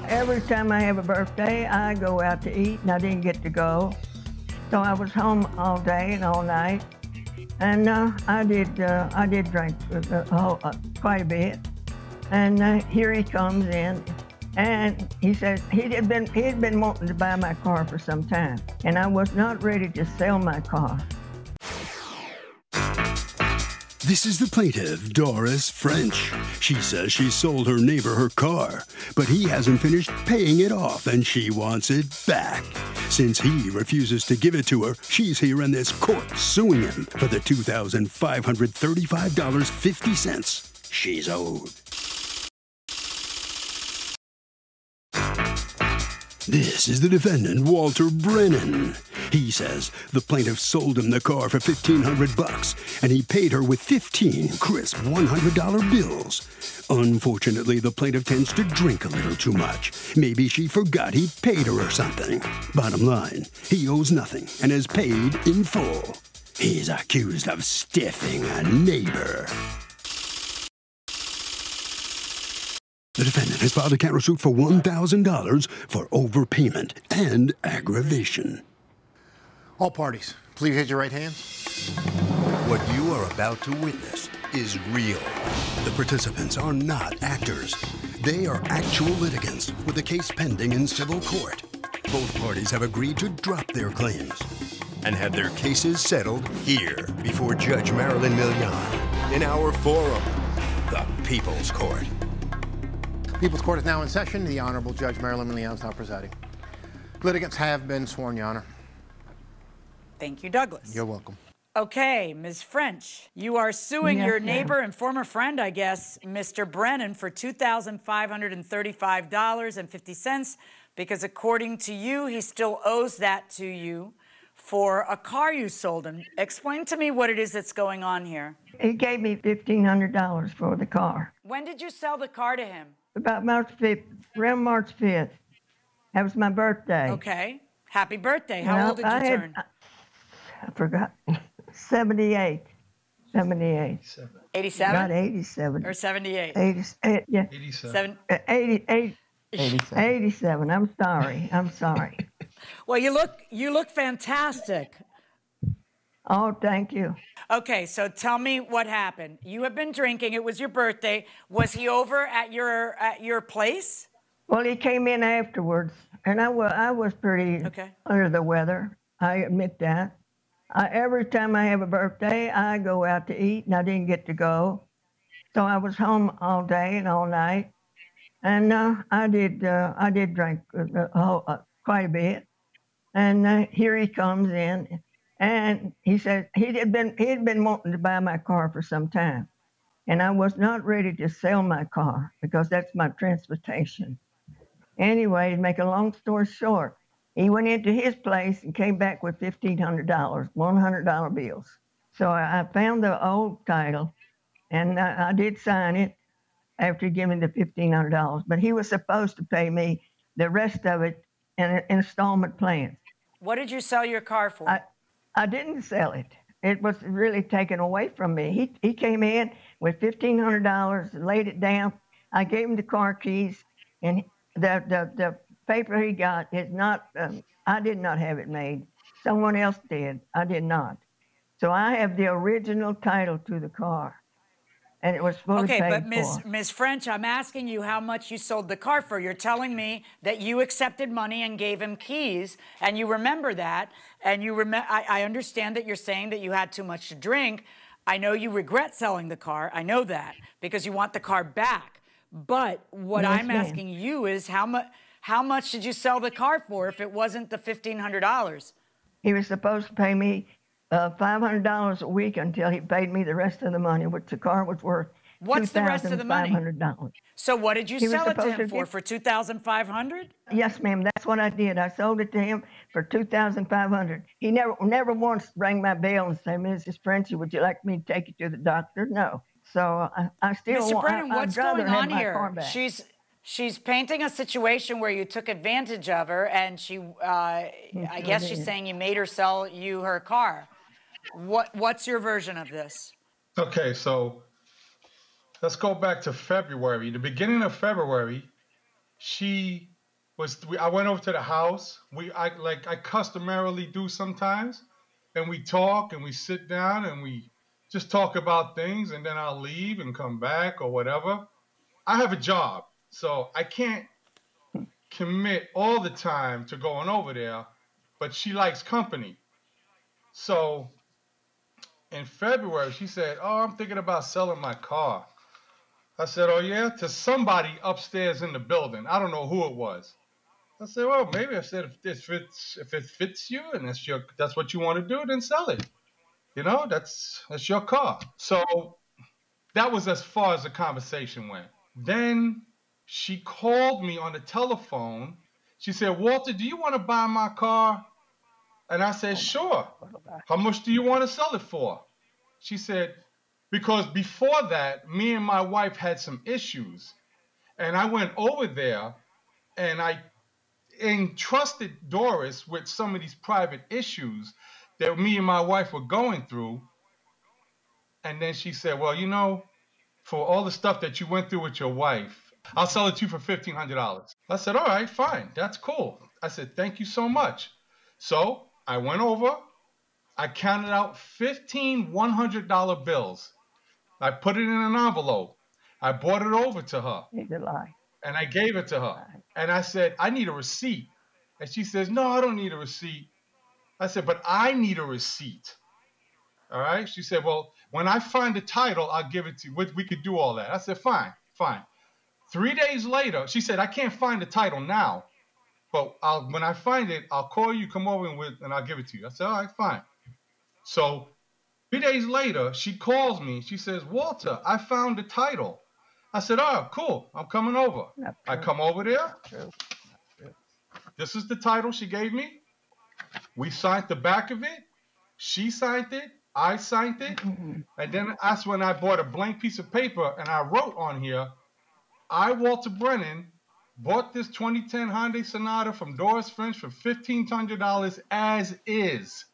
Every time I have a birthday, I go out to eat, and I didn't get to go. So I was home all day and all night, and I did drink quite a bit. And here he comes in, and he says he had been wanting to buy my car for some time, and I was not ready to sell my car. This is the plaintiff, Doris French. She says she sold her neighbor her car, but he hasn't finished paying it off and she wants it back. Since he refuses to give it to her, she's here in this court suing him for the $2,535.50 she's owed. This is the defendant, Walter Brennan. He says the plaintiff sold him the car for $1,500 and he paid her with 15 crisp $100 bills. Unfortunately, the plaintiff tends to drink a little too much. Maybe she forgot he paid her or something. Bottom line, he owes nothing and is paid in full. He's accused of stiffing a neighbor. The defendant has filed a countersuit for $1,000 for overpayment and aggravation. All parties, please raise your right hands. What you are about to witness is real. The participants are not actors. They are actual litigants with a case pending in civil court. Both parties have agreed to drop their claims and have their cases settled here before Judge Marilyn Millian in our forum, the People's Court. People's Court is now in session. The Honorable Judge Marilyn Millian is now presiding. Litigants have been sworn, Your Honor. Thank you, Douglas. You're welcome. Okay, Ms. French, you are suing your neighbor and former friend, I guess, Mr. Brennan, for $2,535.50 because according to you, he still owes that to you for a car you sold him. Explain to me what it is that's going on here. He gave me $1,500 for the car. When did you sell the car to him? About March 5th, around March 5th. That was my birthday. Okay. Happy birthday. How old did you turn? I forgot. 78. 78. 87? Not 87. Or 78? 88, yeah. 87. 87. I'm sorry. I'm sorry. Well, you look fantastic. Oh, thank you. Okay, so tell me what happened. You have been drinking. It was your birthday. Was he over at your place? Well, he came in afterwards, and I was pretty under the weather. I admit that. Every time I have a birthday, I go out to eat, and I didn't get to go. So I was home all day and all night, and I did drink quite a bit. And here he comes in, and he says he had been wanting to buy my car for some time, and I was not ready to sell my car because that's my transportation. Anyway, to make a long story short, he went into his place and came back with $1,500, $100 bills. So I found the old title, and I did sign it after giving the $1,500. But he was supposed to pay me the rest of it in installment plans. What did you sell your car for? I didn't sell it. It was really taken away from me. He came in with $1,500, laid it down. I gave him the car keys, and the paper he got is not, I did not have it made. Someone else did. I did not. So I have the original title to the car, and it was fully paid for. Okay, but Ms. French, I'm asking you how much you sold the car for. You're telling me that you accepted money and gave him keys, and you remember that, and I understand that you're saying that you had too much to drink. I know you regret selling the car. I know that, because you want the car back. But what I'm asking you is how much did you sell the car for if it wasn't the $1,500? He was supposed to pay me $500 a week until he paid me the rest of the money, which the car was worth. What's the rest of the money? $2,500. So what did you sell it to him for $2,500? Yes, ma'am. That's what I did. I sold it to him for $2,500. He never once rang my bell and said, "Mrs. French, would you like me to take you to the doctor?" No. So I still Mr. Brennan, what's going on here? She's painting a situation where you took advantage of her, and I guess she's saying you made her sell you her car. What's your version of this? Okay, so let's go back to February. The beginning of February, she I went over to the house. I customarily do sometimes, and we talk and we sit down and we just talk about things, and then I'll leave and come back or whatever. I have a job, so I can't commit all the time to going over there, but she likes company. So in February, she said, "Oh, I'm thinking about selling my car." I said, "Oh yeah?" To somebody upstairs in the building. I don't know who it was. I said, "Well, maybe." I said, if it fits you and that's what you want to do, then sell it. You know, that's your car. So that was as far as the conversation went. Then she called me on the telephone. She said, "Walter, do you want to buy my car?" And I said, "Sure. How much do you want to sell it for?" She said, "Because before that, me and my wife had some issues. And I went over there and I entrusted Doris with some of these private issues that me and my wife were going through." And then she said, "Well, you know, for all the stuff that you went through with your wife, I'll sell it to you for $1,500. I said, "All right, fine. That's cool." I said, "Thank you so much." So I went over. I counted out 15 $100 bills. I put it in an envelope. I brought it over to her. He's a lie. And I gave it to her. And I said, "I need a receipt." And she says, "No, I don't need a receipt." I said, "But I need a receipt." All right. She said, "Well, when I find the title, I'll give it to you. We could do all that." I said, "Fine, fine." 3 days later, she said, "I can't find the title now, but when I find it, I'll call you, come over and I'll give it to you." I said, "All right, fine." So 3 days later, she calls me. She says, "Walter, I found the title." I said, "Oh, cool. I'm coming over." I come over there. This is the title she gave me. We signed the back of it. She signed it. I signed it. And then that's when I bought a blank piece of paper and I wrote on here, "I, Walter Brennan, bought this 2010 Hyundai Sonata from Doris French for $1,500 as is."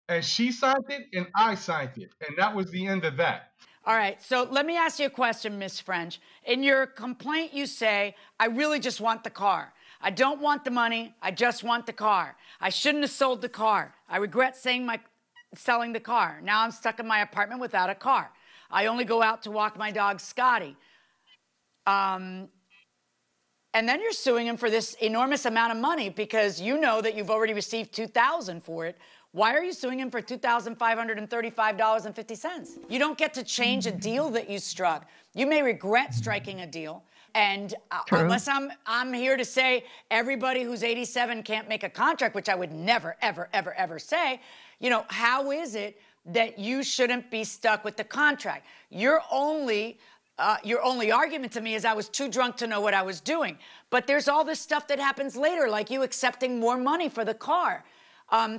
And she signed it and I signed it. And that was the end of that. All right, so let me ask you a question, Miss French. In your complaint, you say, "I really just want the car. I don't want the money. I just want the car. I shouldn't have sold the car. I regret selling the car. Now I'm stuck in my apartment without a car. I only go out to walk my dog, Scotty." And then you're suing him for this enormous amount of money because you know that you've already received $2,000 for it. Why are you suing him for $2,535.50? You don't get to change a deal that you struck. You may regret striking a deal. And unless I'm here to say everybody who's 87 can't make a contract, which I would never, ever, ever, ever say, you know, how is it that you shouldn't be stuck with the contract? Your only argument to me is I was too drunk to know what I was doing. But there's all this stuff that happens later, like you accepting more money for the car.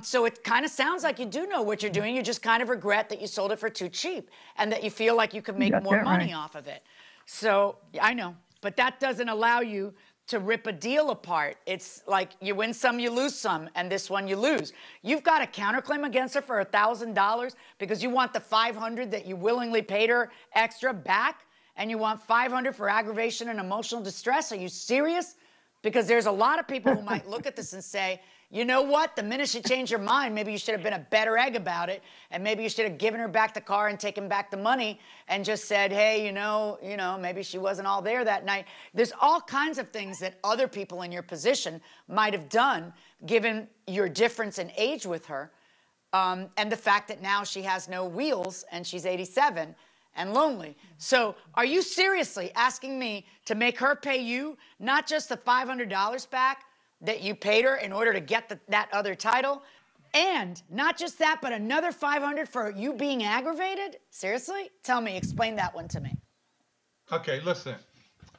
So it kind of sounds like you do know what you're doing. You just kind of regret that you sold it for too cheap and that you feel like you could make more money off of it. So I know, but that doesn't allow you to rip a deal apart. It's like you win some, you lose some, and this one you lose. You've got a counterclaim against her for $1,000 because you want the $500 that you willingly paid her extra back, and you want $500 for aggravation and emotional distress. Are you serious? Because there's a lot of people who might look at this and say, "You know what? The minute she changed her mind, maybe you should have been a better egg about it, and maybe you should have given her back the car and taken back the money and just said, hey, you know, maybe she wasn't all there that night." There's all kinds of things that other people in your position might have done, given your difference in age with her, and the fact that now she has no wheels and she's 87 and lonely. So are you seriously asking me to make her pay you not just the $500 back that you paid her in order to get that other title, and not just that, but another $500 for you being aggravated? Seriously? Tell me, explain that one to me. Okay, listen,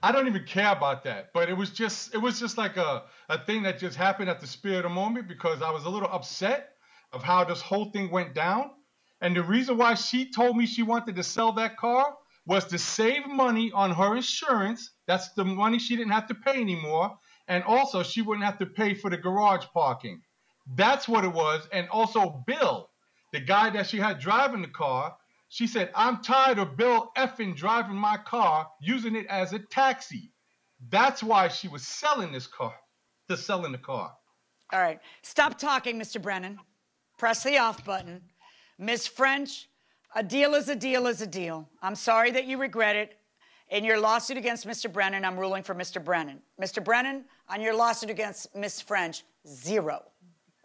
I don't even care about that, but it was just like a thing that just happened at the spur of the moment because I was a little upset of how this whole thing went down. And the reason why she told me she wanted to sell that car was to save money on her insurance. That's the money she didn't have to pay anymore. And also, she wouldn't have to pay for the garage parking. That's what it was. And also, Bill, the guy that she had driving the car, she said, "I'm tired of Bill effing driving my car, using it as a taxi." That's why she was selling this car, selling the car. All right. Stop talking, Mr. Brennan. Press the off button. Ms. French, a deal is a deal is a deal. I'm sorry that you regret it. In your lawsuit against Mr. Brennan, I'm ruling for Mr. Brennan. Mr. Brennan, on your lawsuit against Ms. French, 0.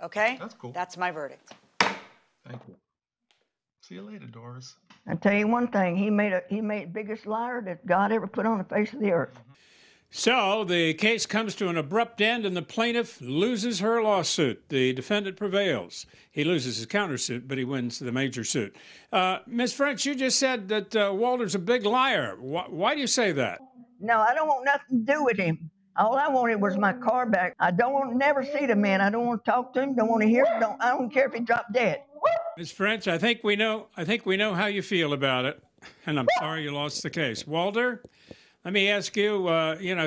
Okay? That's cool. That's my verdict. Thank you. See you later, Doris. I tell you one thing, he made the biggest liar that God ever put on the face of the earth. So the case comes to an abrupt end and the plaintiff loses her lawsuit. The defendant prevails. He loses his countersuit, but he wins the major suit. Ms. French, you just said that Walter's a big liar. Why do you say that? No, I don't want nothing to do with him. All I wanted was my car back. I don't want to never see the man. I don't want to talk to him. Don't want to hear him. I don't care if he dropped dead. Ms. French, I think we know how you feel about it, and I'm sorry you lost the case. Walter, let me ask you,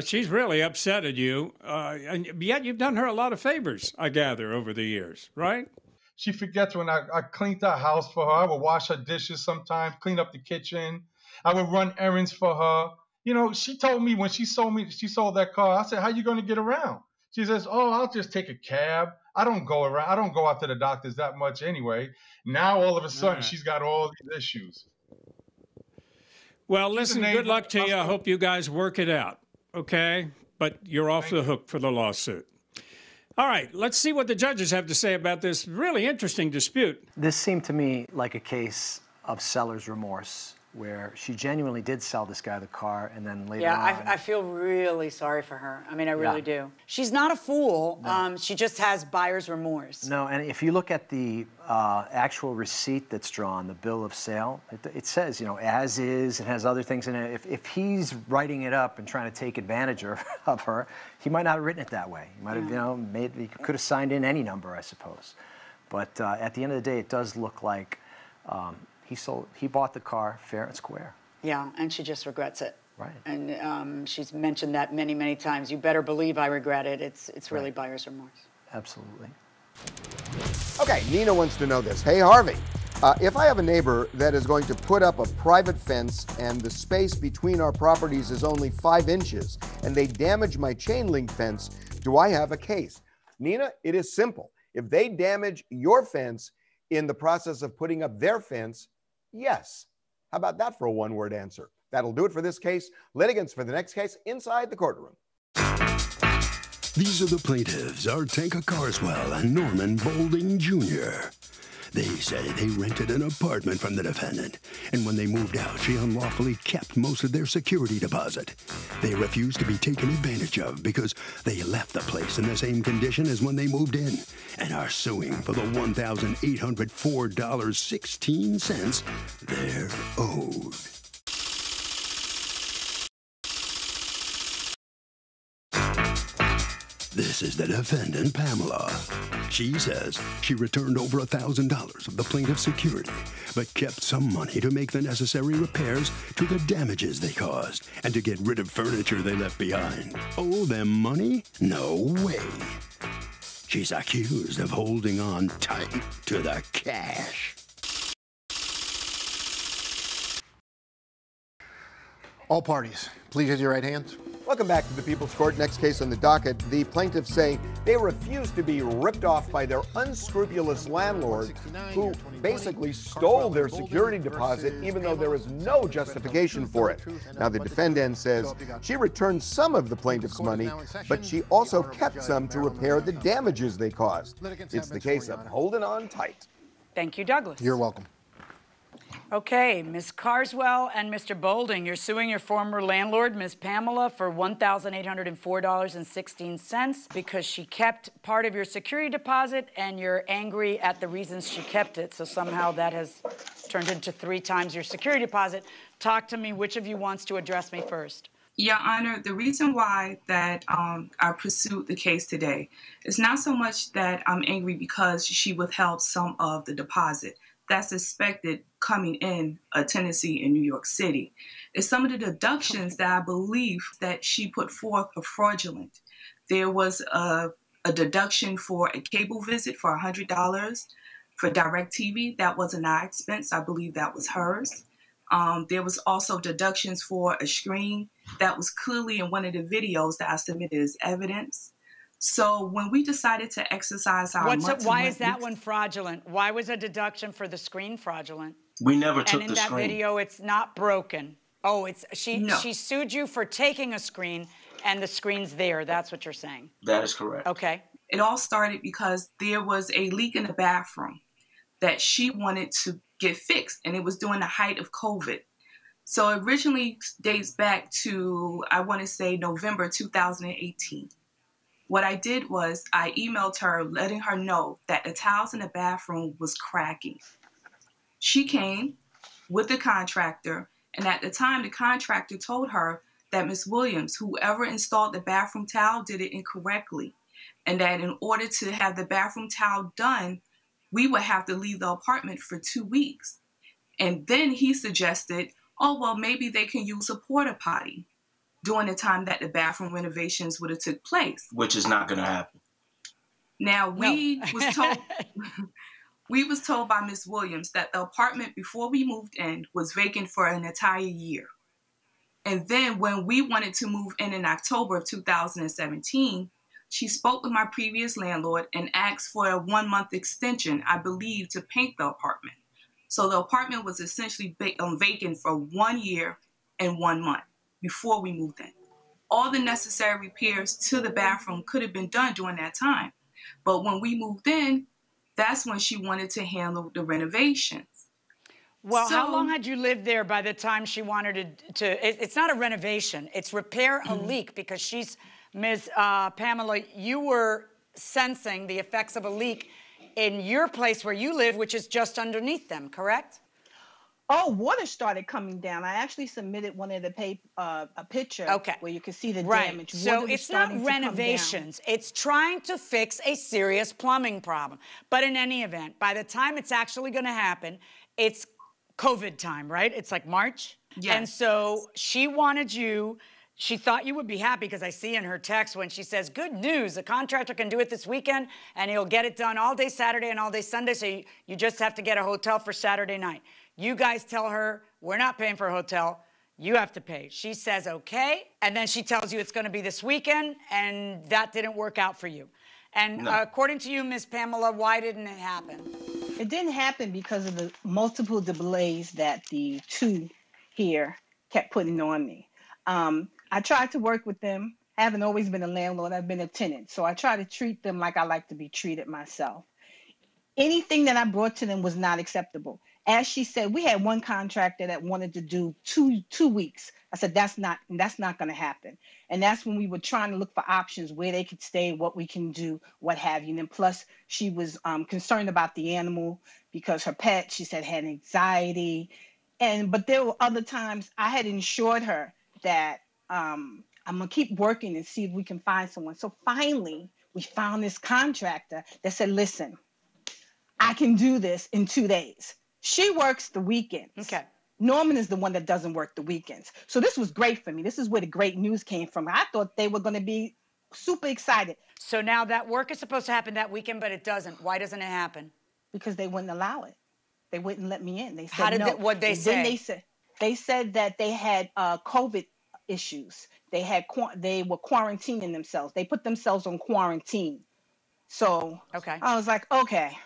she's really upset at you, and yet you've done her a lot of favors, I gather, over the years, right? She forgets when I cleaned her house for her. I would wash her dishes sometimes, clean up the kitchen. I would run errands for her. You know, she told me when she sold that car, I said, how you going to get around? She says, oh, I'll just take a cab. I don't go out to the doctors that much anyway. Now, all of a sudden, she's got all these issues. Well, listen, good luck to you. I hope you guys work it out, okay? But you're off the hook for the lawsuit. All right, let's see what the judges have to say about this really interesting dispute. This seemed to me like a case of seller's remorse, where she genuinely did sell this guy the car, and then later on... I feel really sorry for her. I mean, I really do. She's not a fool. No. She just has buyer's remorse. No, and if you look at the actual receipt that's drawn, the bill of sale, it says, as is, it has other things in it. If he's writing it up and trying to take advantage of her, he might not have written it that way. He might have, he could have signed in any number, I suppose. But at the end of the day, it does look like he bought the car fair and square. Yeah, and she just regrets it. Right. And she's mentioned that many, many times. You better believe I regret it. It's really buyer's remorse. Absolutely. Okay, Nina wants to know this. Hey, Harvey, if I have a neighbor that is going to put up a private fence and the space between our properties is only 5 inches and they damage my chain link fence, do I have a case? Nina, it is simple. If they damage your fence in the process of putting up their fence, yes. How about that for a one-word answer? That'll do it for this case. Litigants for the next case inside the courtroom. These are the plaintiffs, Artanka Carswell and Norman Boulding Jr. They say they rented an apartment from the defendant, and when they moved out, she unlawfully kept most of their security deposit. They refused to be taken advantage of because they left the place in the same condition as when they moved in and are suing for the $1,804.16 they're owed. This is the defendant, Pamela. She says she returned over $1,000 of the plaintiff's security, but kept some money to make the necessary repairs to the damages they caused and to get rid of furniture they left behind. Owe them money? No way. She's accused of holding on tight to the cash. All parties, please raise your right hands. Welcome back to the People's Court. Next case on the docket. The plaintiffs say they refuse to be ripped off by their unscrupulous landlord who basically stole their security deposit even though there is no justification for it. Now the defendant says she returned some of the plaintiff's money, but she also kept some to repair the damages they caused. It's the case of holding on tight. Thank you, Douglas. You're welcome. Okay, Ms. Carswell and Mr. Boulding, you're suing your former landlord, Ms. Pamela, for $1,804.16 because she kept part of your security deposit, and you're angry at the reasons she kept it. So somehow that has turned into 3 times your security deposit. Talk to me. Which of you wants to address me first? Your Honor, the reason why that I pursued the case today is not so much that I'm angry because she withheld some of the deposit. That's expected coming in a tenancy in New York City. It's some of the deductions that I believe that she put forth are fraudulent. There was a deduction for a cable visit for $100 for DirecTV. That wasn't our expense. I believe that was hers. There was also deductions for a screen that was clearly in one of the videos that I submitted as evidence. So when we decided to exercise our why is that one fraudulent? Why was a deduction for the screen fraudulent? We never took the screen. And in that video, it's not broken. Oh, she sued you for taking a screen, and the screen's there. That's what you're saying. That is correct. Okay. It all started because there was a leak in the bathroom that she wanted to get fixed, and it was during the height of COVID. So it originally dates back to, I want to say, November 2018. What I did was I emailed her letting her know that the tiles in the bathroom was cracking. She came with the contractor, and at the time the contractor told her that Ms. Williams, whoever installed the bathroom tile, did it incorrectly, and that in order to have the bathroom tile done, we would have to leave the apartment for 2 weeks. And then he suggested, oh, well, maybe they can use a porta potty during the time that the bathroom renovations would have took place. Which is not going to happen. Now, we was told by Ms. Williams that the apartment before we moved in was vacant for an entire year. And then when we wanted to move in October of 2017, she spoke with my previous landlord and asked for a 1-month extension, I believe, to paint the apartment. So the apartment was essentially vacant for 1 year and 1 month before we moved in. All the necessary repairs to the bathroom could have been done during that time. But when we moved in, that's when she wanted to handle the renovations. Well, how long had you lived there by the time she wanted it's not a renovation, it's repair a leak, because she's, Ms. Pamela, you were sensing the effects of a leak in your place where you live, which is just underneath them, correct? Oh, water started coming down. I actually submitted one of the a picture where you can see the damage. So it's not renovations. It's trying to fix a serious plumbing problem. But in any event, by the time it's actually going to happen, it's COVID time, right? It's like March. Yes. And so she wanted you, she thought you would be happy, because I see in her text when she says, good news, the contractor can do it this weekend and he'll get it done all day Saturday and all day Sunday. So you just have to get a hotel for Saturday night. You guys tell her, we're not paying for a hotel. You have to pay. She says, okay. And then she tells you it's going to be this weekend, and that didn't work out for you. And according to you, Ms. Pamela, why didn't it happen? It didn't happen because of the multiple delays that the two here kept putting on me. I tried to work with them. I haven't always been a landlord. I've been a tenant. So I try to treat them like I like to be treated myself. Anything that I brought to them was not acceptable. As she said, we had one contractor that wanted to do two weeks. I said, that's not going to happen. And that's when we were trying to look for options, where they could stay, what we can do, what have you. And then plus she was concerned about the animal because her pet, she said, had anxiety. But there were other times I had insured her that I'm going to keep working and see if we can find someone. So finally, we found this contractor that said, listen, I can do this in 2 days. She works the weekends. Okay. Norman is the one that doesn't work the weekends. So this was great for me. This is where the great news came from. I thought they were going to be super excited. So now that work is supposed to happen that weekend, but it doesn't. Why doesn't it happen? Because they wouldn't allow it. They wouldn't let me in. They said How did no. What'd they say? Then they said that they had COVID issues. They were quarantining themselves. They put themselves on quarantine. So I was like, okay.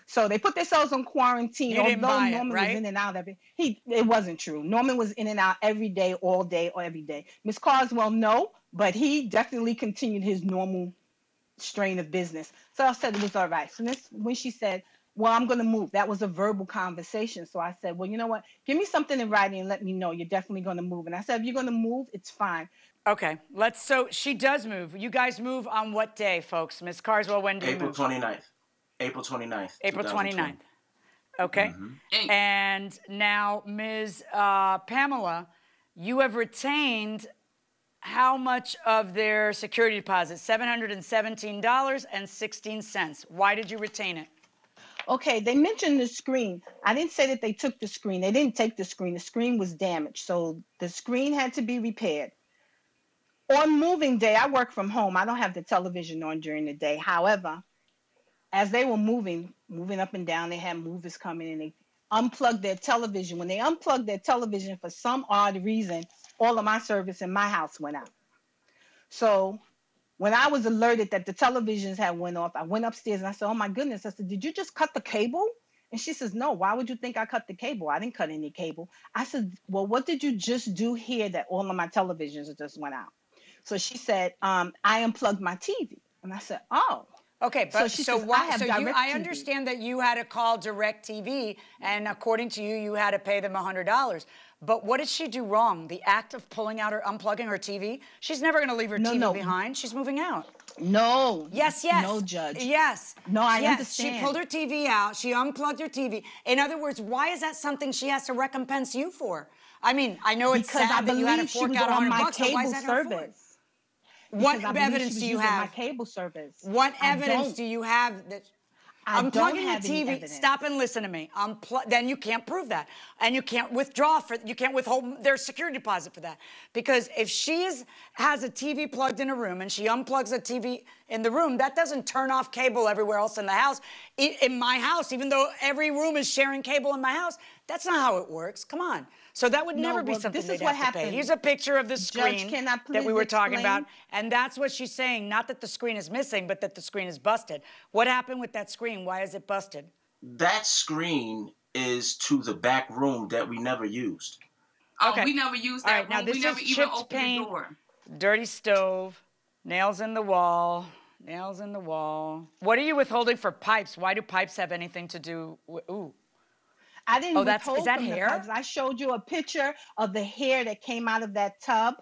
So they put themselves on quarantine. You didn't buy Norman it, right? was in and out of it. It wasn't true. Norman was in and out every day, all day, or every day. Ms. Carswell, no, but he definitely continued his normal strain of business. So I said it was all right. So when she said, well, I'm going to move, that was a verbal conversation. So I said, well, you know what? Give me something in writing and let me know you're definitely going to move. And I said, if you're going to move, it's fine. Okay, so she does move. You guys move on what day, folks? Ms. Carswell, when do you move? April 29th. April 29th. April 29th. Okay. Mm-hmm. And now, Ms. Pamela, you have retained how much of their security deposit? $717.16. Why did you retain it? Okay, they mentioned the screen. I didn't say that they took the screen. They didn't take the screen. The screen was damaged. So the screen had to be repaired. On moving day, I work from home. I don't have the television on during the day. However, as they were moving up and down, they had movers coming and they unplugged their television. When they unplugged their television, for some odd reason, all of my service in my house went out. So when I was alerted that the televisions had went off, I went upstairs and I said, oh my goodness. I said, did you just cut the cable? And she says, no, why would you think I cut the cable? I didn't cut any cable. I said, well, what did you just do here that all of my televisions just went out? So she said, I unplugged my TV. And I said, oh. Okay, but so why? So I TV. understand that you had to call DirecTV, and according to you, you had to pay them $100. But what did she do wrong? The act of pulling out or unplugging her TV? She's never going to leave her TV behind. She's moving out. No. Yes. No, Judge. Yes. No, I understand. She pulled her TV out. She unplugged her TV. In other words, why is that something she has to recompense you for? I mean, I know it's sad that you had to fork out $100, but why is that her fault? What evidence do you have? My cable service. What evidence do you have that unplugging the TV? Stop and listen to me. Then you can't prove that, and you can't withdraw you can't withhold their security deposit for that, because if she has a TV plugged in a room and she unplugs a TV in the room, that doesn't turn off cable everywhere else in the house. In my house, even though every room is sharing cable in my house, that's not how it works. Come on. So that would never be something they'd have to pay. Here's a picture of the screen that we were talking about, and that's what she's saying. Not that the screen is missing, but that the screen is busted. What happened with that screen? Why is it busted? That screen is to the back room that we never used. Okay. We never used that room. Now this we never is even chipped opened paint, the door. dirty stove, nails in the wall, nails in the wall. What are you withholding for pipes? Why do pipes have anything to do with, ooh. I didn't withhold is that from hair? The pipes. I showed you a picture of the hair that came out of that tub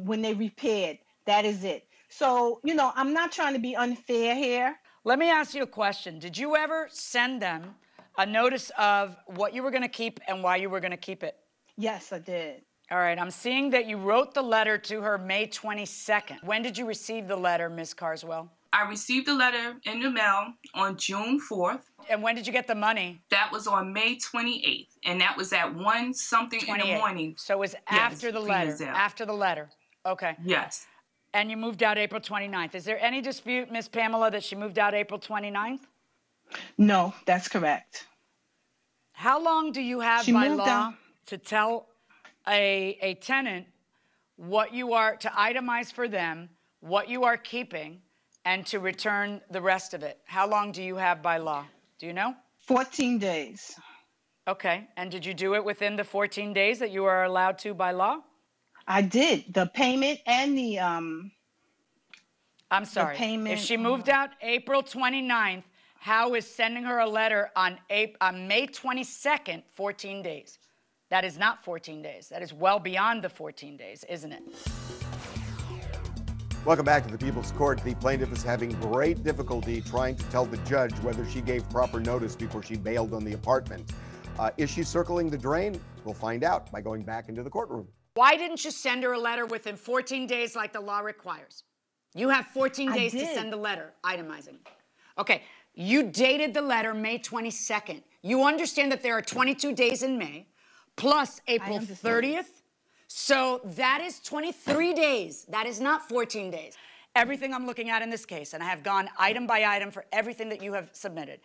when they repaired. That is it. So, you know, I'm not trying to be unfair here. Let me ask you a question. Did you ever send them a notice of what you were going to keep and why you were going to keep it? Yes, I did. All right. I'm seeing that you wrote the letter to her May 22nd. When did you receive the letter, Ms. Carswell? I received the letter in the mail on June 4th. And when did you get the money? That was on May 28th, and that was at 1-something in the morning. So it was after the letter. After the letter. Okay. Yes. And you moved out April 29th. Is there any dispute, Ms. Pamela, that she moved out April 29th? No, that's correct. How long do you have by law to tell a tenant what you are, to itemize for them, what you are keeping, and to return the rest of it? How long do you have by law? Do you know? 14 days. Okay. And did you do it within the 14 days that you are allowed to by law? I did. The payment and the I'm sorry. The payment, if she moved out April 29th, how is sending her a letter on May 22nd 14 days? That is not 14 days. That is well beyond the 14 days, isn't it? Welcome back to the People's Court. The plaintiff is having great difficulty trying to tell the judge whether she gave proper notice before she bailed on the apartment. Is she circling the drain? We'll find out by going back into the courtroom. Why didn't you send her a letter within 14 days like the law requires? You have 14 days to send the letter, itemizing. Okay, you dated the letter May 22nd. You understand that there are 22 days in May, plus April 30th. So that is 23 days. That is not 14 days. Everything I'm looking at in this case, and I have gone item by item for everything that you have submitted,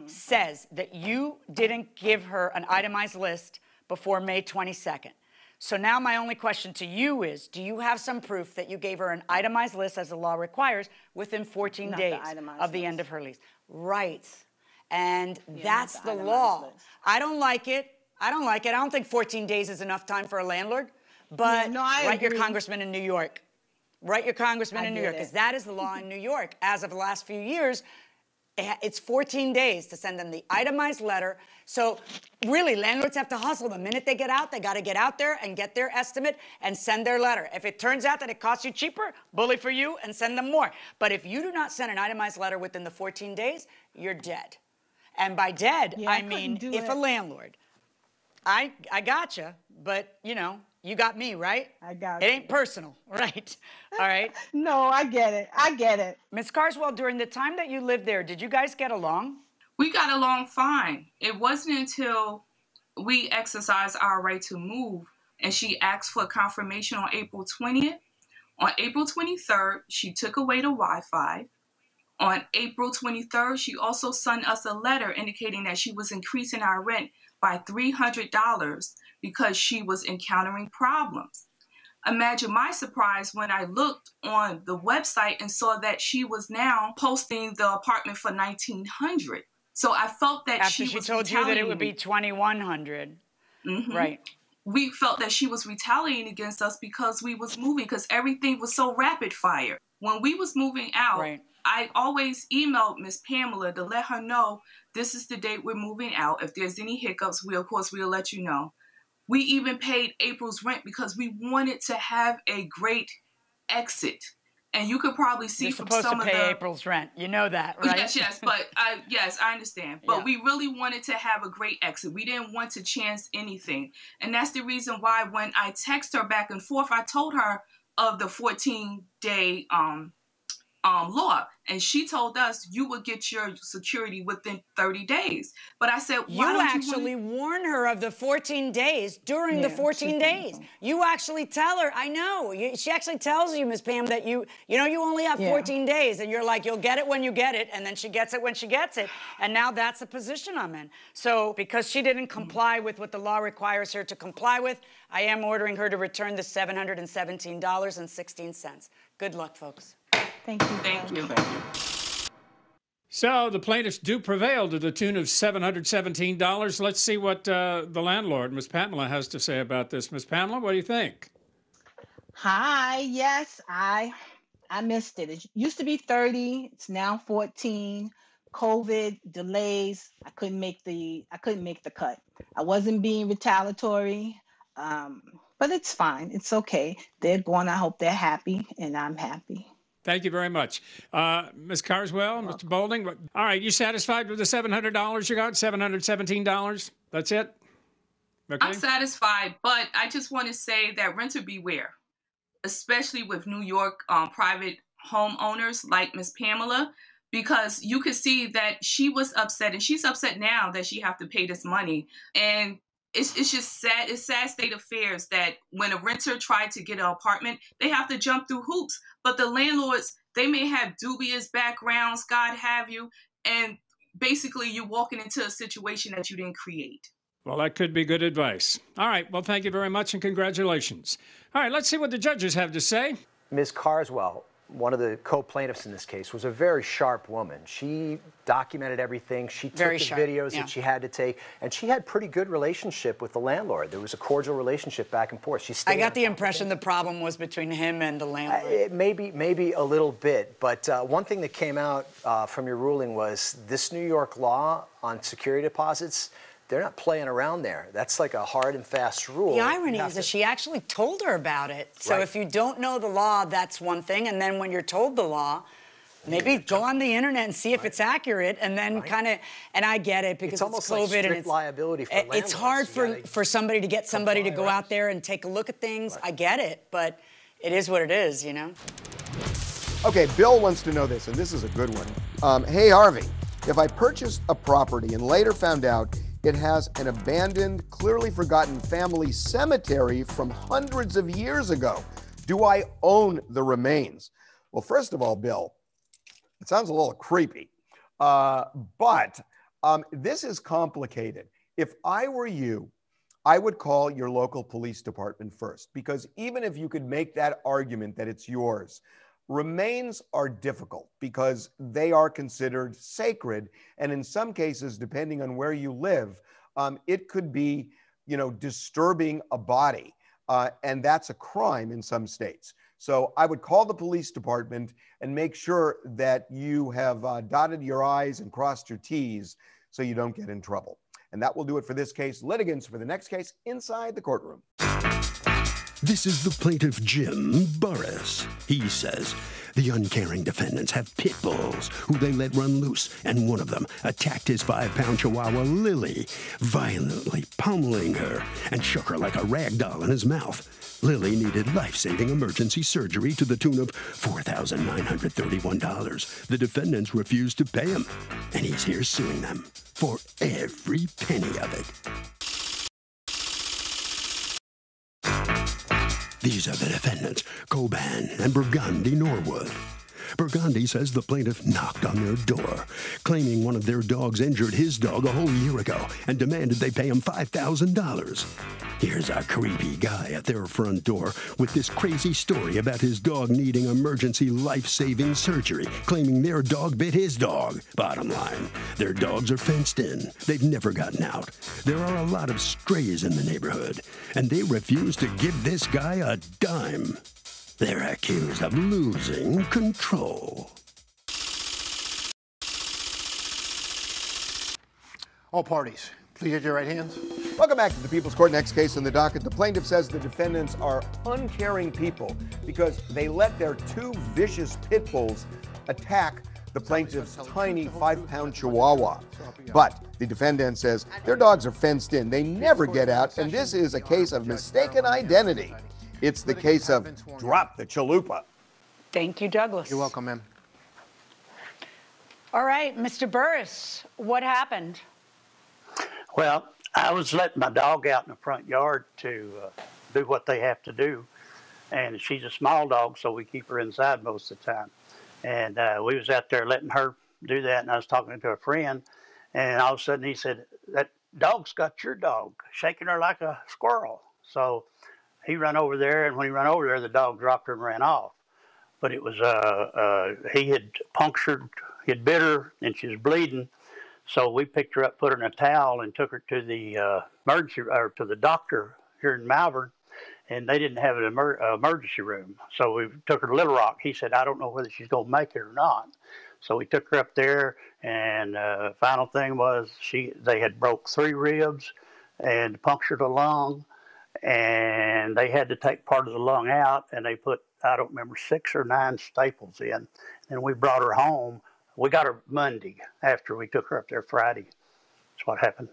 says that you didn't give her an itemized list before May 22nd. So now my only question to you is, do you have some proof that you gave her an itemized list as the law requires within 14 days of the end of her lease? Right. And that's the law. I don't like it. I don't like it. I don't think 14 days is enough time for a landlord. But write your congressman in New York. Write your congressman in New York, because that is the law in New York. As of the last few years, it's 14 days to send them the itemized letter. So really, landlords have to hustle. The minute they get out, they got to get out there and get their estimate and send their letter. If it turns out that it costs you cheaper, bully for you and send them more. But if you do not send an itemized letter within the 14 days, you're dead. And by dead, I mean if a landlord, I gotcha, but you know, you got me, right? I got it. It ain't personal, right? All right? No, I get it. I get it. Ms. Carswell, during the time that you lived there, did you guys get along? We got along fine. It wasn't until we exercised our right to move and she asked for confirmation on April 20th. On April 23rd, she took away the Wi-Fi. On April 23rd, she also sent us a letter indicating that she was increasing our rent by $300 because she was encountering problems. Imagine my surprise when I looked on the website and saw that she was now posting the apartment for $1,900. So I felt that after she told you that it would be $2,100. Mm-hmm. Right. We felt that she was retaliating against us because we was moving, because everything was so rapid fire. When we was moving out, right. I always emailed Miss Pamela to let her know this is the date we're moving out. If there's any hiccups, we'll let you know. We even paid April's rent because we wanted to have a great exit. And you could probably see You're from supposed some to of pay the April's rent. You know that, right? Yes, but I understand. But Yeah. we really wanted to have a great exit. We didn't want to chance anything. And that's the reason why when I text her back and forth, I told her of the 14-day law. And she told us you would get your security within 30 days. But I said, why you don't actually warn her of the 14 days during the 14 days. You actually tell her, I know. She actually tells you, Ms. Pam, that you only have 14 days. And you're like, you'll get it when you get it. And then she gets it when she gets it. And now that's the position I'm in. So because she didn't comply with what the law requires her to comply with, I am ordering her to return the $717.16. Good luck, folks. Thank you. Thank you. So the plaintiffs do prevail to the tune of $717. Let's see what the landlord, Ms. Pamela, has to say about this. Ms. Pamela, what do you think? Hi. Yes, I missed it. It used to be 30. It's now 14. COVID delays. I couldn't make the cut. I wasn't being retaliatory, but it's fine. It's okay. They're gone. I hope they're happy, and I'm happy. Thank you very much. Ms. Carswell, Mr. Boulding, all right, you satisfied with the $700 you got, $717? That's it? Okay. I'm satisfied, but I just want to say that renter beware, especially with New York private homeowners like Ms. Pamela, because you could see that she was upset, and she's upset now that she have to pay this money. And it's just sad. It's sad state of affairs that when a renter tried to get an apartment, they have to jump through hoops. But the landlords, they may have dubious backgrounds, God have you, and basically you're walking into a situation that you didn't create. Well, that could be good advice. All right, well, thank you very much and congratulations. All right, let's see what the judges have to say. Ms. Carswell, one of the co-plaintiffs in this case, was a very sharp woman. She documented everything. She took the videos that she had to take, and she had pretty good relationship with the landlord. There was a cordial relationship back and forth. I got the impression the problem was between him and the landlord. Maybe a little bit, but one thing that came out from your ruling was this New York law on security deposits, they're not playing around there. That's like a hard and fast rule. The irony is that she actually told her about it. So if you don't know the law, that's one thing. And then when you're told the law, maybe go on the internet and see if it's accurate, and then kind of, and I get it because it's almost COVID, like strict and it's liability for landlords. It's hard for somebody to get somebody to go out there and take a look at things. I get it, but it is what it is, you know? Okay, Bill wants to know this, and this is a good one. Hey, Harvey, if I purchased a property and later found out it has an abandoned, clearly forgotten family cemetery from hundreds of years ago, do I own the remains? Well, first of all, Bill, it sounds a little creepy, but this is complicated. If I were you, I would call your local police department first, because even if you could make that argument that it's yours, remains are difficult because they are considered sacred. And in some cases, depending on where you live, it could be, disturbing a body. And that's a crime in some states. So I would call the police department and make sure that you have dotted your I's and crossed your T's so you don't get in trouble. And that will do it for this case. Litigants for the next case inside the courtroom. This is the plaintiff, Jim Burris. He says the uncaring defendants have pit bulls who they let run loose, and one of them attacked his 5-pound chihuahua, Lily, violently pummeling her and shook her like a rag doll in his mouth. Lily needed lifesaving emergency surgery to the tune of $4,931. The defendants refused to pay him, and he's here suing them for every penny of it. These are the defendants, Coban and Burgundy Norwood. Burgundy says the plaintiff knocked on their door, claiming one of their dogs injured his dog a whole year ago and demanded they pay him $5,000. Here's a creepy guy at their front door with this crazy story about his dog needing emergency life-saving surgery, claiming their dog bit his dog. Bottom line, their dogs are fenced in. They've never gotten out. There are a lot of strays in the neighborhood, and they refuse to give this guy a dime. They're accused of losing control. All parties, please raise your right hands. Welcome back to the People's Court. Next case on the docket. The plaintiff says the defendants are uncaring people because they let their two vicious pit bulls attack the plaintiff's tiny 5-pound chihuahua. But the defendant says their dogs are fenced in. They never get out, and this is a case of mistaken identity. It's the case of drop the chalupa. Thank you, Douglas. You're welcome, ma'am. All right, Mr. Burris, what happened? Well, I was letting my dog out in the front yard to do what they have to do. And she's a small dog, so we keep her inside most of the time. And we was out there letting her do that, and I was talking to a friend, and all of a sudden he said, "That dog's got your dog," shaking her like a squirrel. So he ran over there, and when he ran over there, the dog dropped her and ran off. But it was, he had punctured, he had bit her, and she was bleeding. So we picked her up, put her in a towel, and took her to the emergency, or to the doctor here in Malvern, and they didn't have an emergency room. So we took her to Little Rock. He said, "I don't know whether she's going to make it or not." So we took her up there, and final thing was they had broke 3 ribs and punctured a lung, and they had to take part of the lung out, and they put, I don't remember, 6 or 9 staples in. And we brought her home. We got her Monday after we took her up there Friday. That's what happened.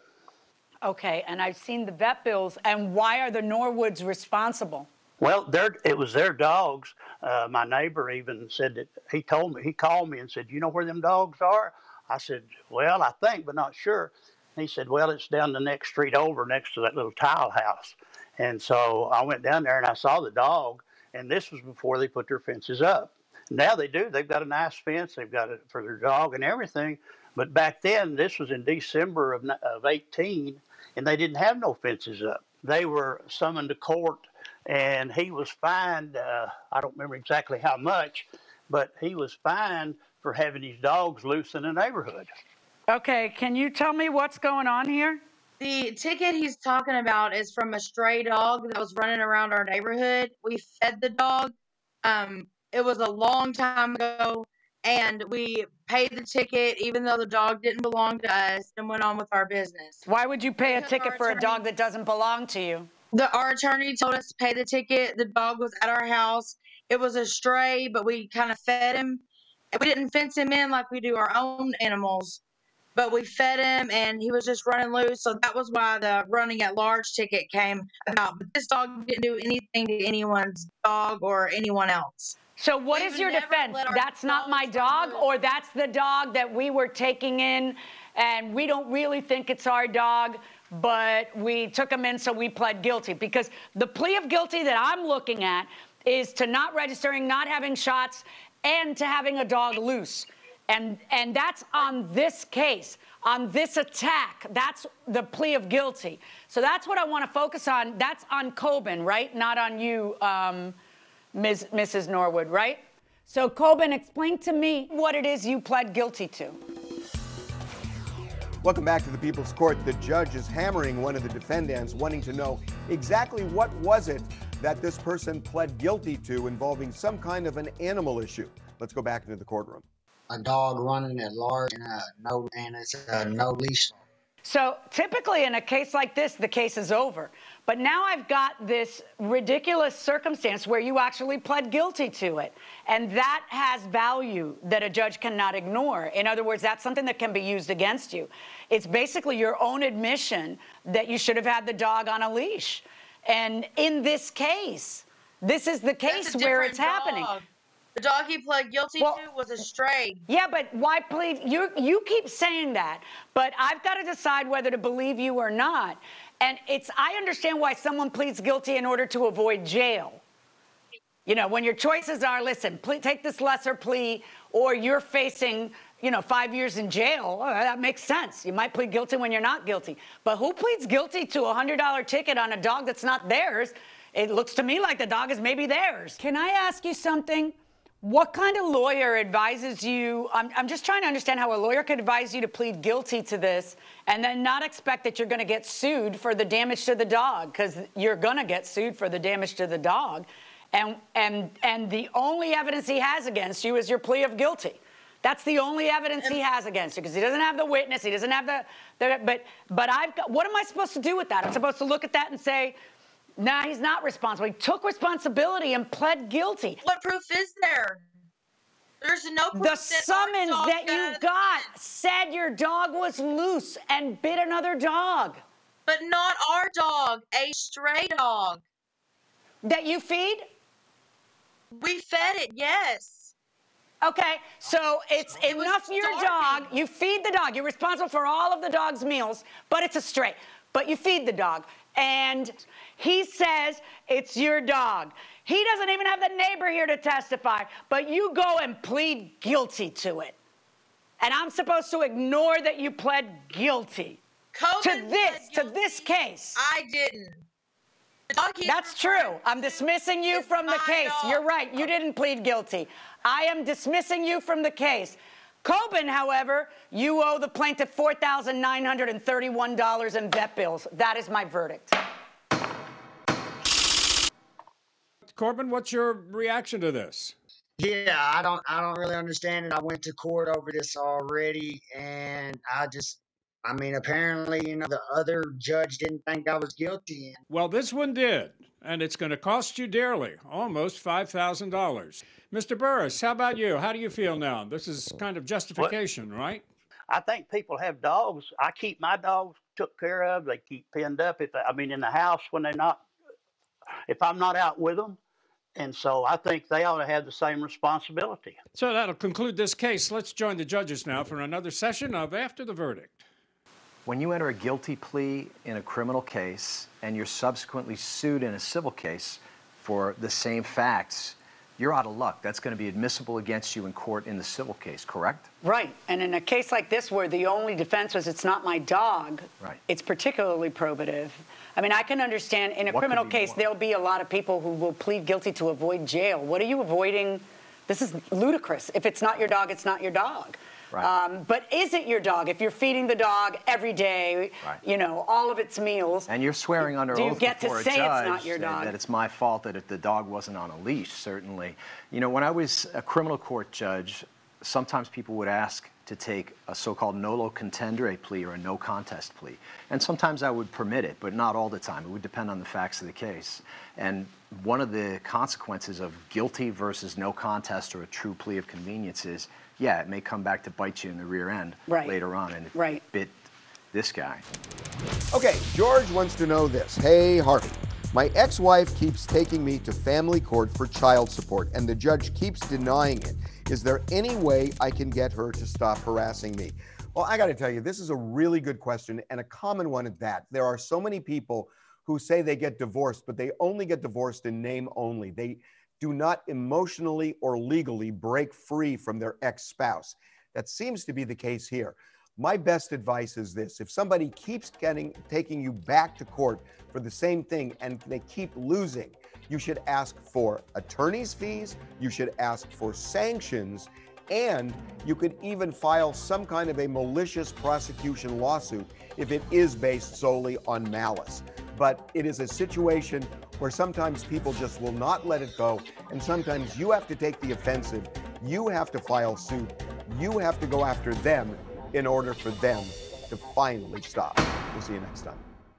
Okay, and I've seen the vet bills. And why are the Norwoods responsible? Well, it was their dogs. My neighbor even said that he called me and said, "You know where them dogs are?" I said, "Well, I think, but not sure." And he said, "Well, it's down the next street over next to that little tile house." And so I went down there and I saw the dog, and this was before they put their fences up. Now they do. They've got a nice fence. They've got it for their dog and everything. But back then, this was in December of 18, and they didn't have no fences up. They were summoned to court, and he was fined, I don't remember exactly how much, but he was fined for having these dogs loose in the neighborhood. Okay, can you tell me what's going on here? The ticket he's talking about is from a stray dog that was running around our neighborhood. We fed the dog. It was a long time ago, and we paid the ticket even though the dog didn't belong to us, and went on with our business. Why would you pay a ticket for a dog that doesn't belong to you? Our attorney told us to pay the ticket. The dog was at our house. It was a stray, but we kind of fed him. We didn't fence him in like we do our own animals, but we fed him, and he was just running loose. So that was why the running at large ticket came about. But this dog didn't do anything to anyone's dog or anyone else. So what is your defense? That's not my dog, or that's the dog that we were taking in, and we don't really think it's our dog, but we took him in, so we pled guilty? Because the plea of guilty that I'm looking at is to not registering, not having shots, and to having a dog loose. And that's on this case, on this attack. That's the plea of guilty. So that's what I want to focus on. That's on Coben, right? Not on you, Mrs. Norwood, right? So, Coben, explain to me what it is you pled guilty to. Welcome back to the People's Court. The judge is hammering one of the defendants, wanting to know exactly what was it that this person pled guilty to involving some kind of an animal issue. Let's go back into the courtroom. A dog running at large and it's no leash. So typically in a case like this, the case is over. But now I've got this ridiculous circumstance where you actually pled guilty to it. And that has value that a judge cannot ignore. In other words, that's something that can be used against you. It's basically your own admission that you should have had the dog on a leash. And in this case, this is the case where it's happening. The dog he pled guilty to was a stray. Yeah, but why plead? You keep saying that, but I've got to decide whether to believe you or not. And I understand why someone pleads guilty in order to avoid jail. You know, when your choices are, listen, take this lesser plea, or you're facing, 5 years in jail, that makes sense. You might plead guilty when you're not guilty. But who pleads guilty to a $100 ticket on a dog that's not theirs? It looks to me like the dog is maybe theirs. Can I ask you something? What kind of lawyer advises you? I'm just trying to understand how a lawyer could advise you to plead guilty to this and then not expect that you're going to get sued for the damage to the dog, because you're going to get sued for the damage to the dog. And the only evidence he has against you is your plea of guilty. That's the only evidence he has against you, because he doesn't have the witness, he doesn't have but what am I supposed to do with that? I'm supposed to look at that and say, nah, he's not responsible. He took responsibility and pled guilty. What proof is there? There's no proof. The summons that you got said your dog was loose and bit another dog. But not our dog, a stray dog. That you feed? We fed it, yes. Okay, so it's enough for your dog. You feed the dog. You're responsible for all of the dog's meals, but it's a stray. But you feed the dog. And he says it's your dog. He doesn't even have the neighbor here to testify, but you go and plead guilty to it. And I'm supposed to ignore that you pled guilty to this case. I didn't. That's true. I'm dismissing you from the case. You're right. You didn't plead guilty. I am dismissing you from the case. Coben, however, you owe the plaintiff $4,931 in vet bills. That is my verdict. Corbin, what's your reaction to this? Yeah, I don't really understand it. I went to court over this already, and apparently, the other judge didn't think I was guilty. Well, this one did, and it's going to cost you dearly, almost $5,000. Mr. Burris, how about you? How do you feel now? This is kind of justification, right? I think people have dogs. I keep my dogs took care of. They keep pinned up. In the house when they're not, if I'm not out with them. And so I think they ought to have the same responsibility. So that'll conclude this case. Let's join the judges now for another session of After the Verdict. When you enter a guilty plea in a criminal case and you're subsequently sued in a civil case for the same facts, you're out of luck. That's going to be admissible against you in court in the civil case, correct? Right. And in a case like this where the only defense was it's not my dog, it's particularly probative. I mean, I can understand in a criminal case there'll be a lot of people who will plead guilty to avoid jail. What are you avoiding? This is ludicrous. If it's not your dog, it's not your dog. Right. But is it your dog? If you're feeding the dog every day, all of its meals. And you're swearing under oath before a judge it's not your dog? That it's my fault that the dog wasn't on a leash, certainly. When I was a criminal court judge, sometimes people would ask to take a so-called nolo contendere plea or a no contest plea. And sometimes I would permit it, but not all the time. It would depend on the facts of the case. And one of the consequences of guilty versus no contest or a true plea of convenience is, yeah, it may come back to bite you in the rear end later on, and it bit this guy. Okay, George wants to know this. Hey, Harvey, my ex-wife keeps taking me to family court for child support, and the judge keeps denying it. Is there any way I can get her to stop harassing me? Well, I got to tell you, this is a really good question, and a common one at that. There are so many people who say they get divorced, but they only get divorced in name only. They do not emotionally or legally break free from their ex-spouse. That seems to be the case here. My best advice is this: if somebody keeps taking you back to court for the same thing and they keep losing, you should ask for attorney's fees, you should ask for sanctions, and you could even file some kind of a malicious prosecution lawsuit if it is based solely on malice. But it is a situation where sometimes people just will not let it go, and sometimes you have to take the offensive, you have to file suit, you have to go after them in order for them to finally stop. We'll see you next time.